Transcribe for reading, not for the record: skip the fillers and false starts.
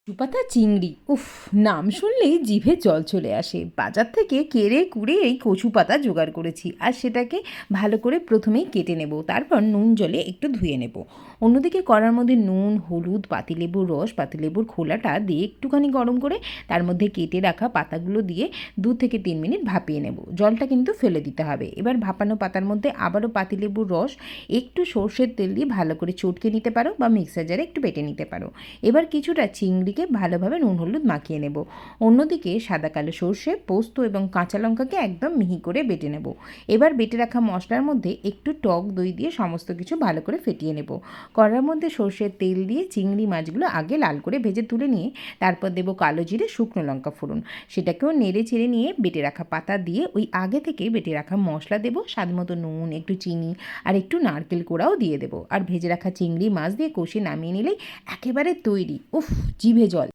কচুপাতা চিংড়ি, উফ! নাম শুনলেই জিভে জল চলে আসে। বাজার থেকে কেড়ে কুড়ে এই কচু পাতা জোগাড় করেছি, আর সেটাকে ভালো করে প্রথমেই কেটে নেব, তারপর নুন জলে একটু ধুয়ে নেব। অন্যদিকে কড়ার মধ্যে নুন, হলুদ, পাতিলেবুর রস, পাতিলেবুর খোলাটা দিয়ে একটুখানি গরম করে তার মধ্যে কেটে রাখা পাতাগুলো দিয়ে 2 থেকে 3 মিনিট ভাপিয়ে নেব। জলটা কিন্তু ফেলে দিতে হবে। এবার ভাপানো পাতার মধ্যে আবারও পাতিলেবুর রস, একটু সর্ষের তেল দিয়ে ভালো করে চটকে নিতে পারো বা মিক্সার জারে একটু বেটে নিতে পারো। এবার কিছুটা চিংড়িকে ভালোভাবে নুন হলুদ মাখিয়ে নেব। অন্যদিকে সাদা কালো সর্ষে, পোস্ত এবং কাঁচা লঙ্কাকে একদম মিহি করে বেটে নেব। এবার বেটে রাখা মশলার মধ্যে একটু টক দই দিয়ে সমস্ত কিছু ভালো করে ফেটিয়ে নেব। কড়ার মধ্যে সর্ষের তেল দিয়ে চিংড়ি মাছগুলো আগে লাল করে ভেজে তুলে নিয়ে তারপর দেব কালো জিরে, শুকনো লঙ্কা ফোড়ন। সেটাকেও নেড়ে চেড়ে নিয়ে বেটে রাখা পাতা দিয়ে ওই আগে থেকে বেটে রাখা মশলা দেব, স্বাদমতো নুন, একটু চিনি আর একটু নারকেল কোড়াও দিয়ে দেবো। আর ভেজে রাখা চিংড়ি মাছ দিয়ে কষে নামিয়ে নিলেই একেবারে তৈরি। উফ! জিভে জল।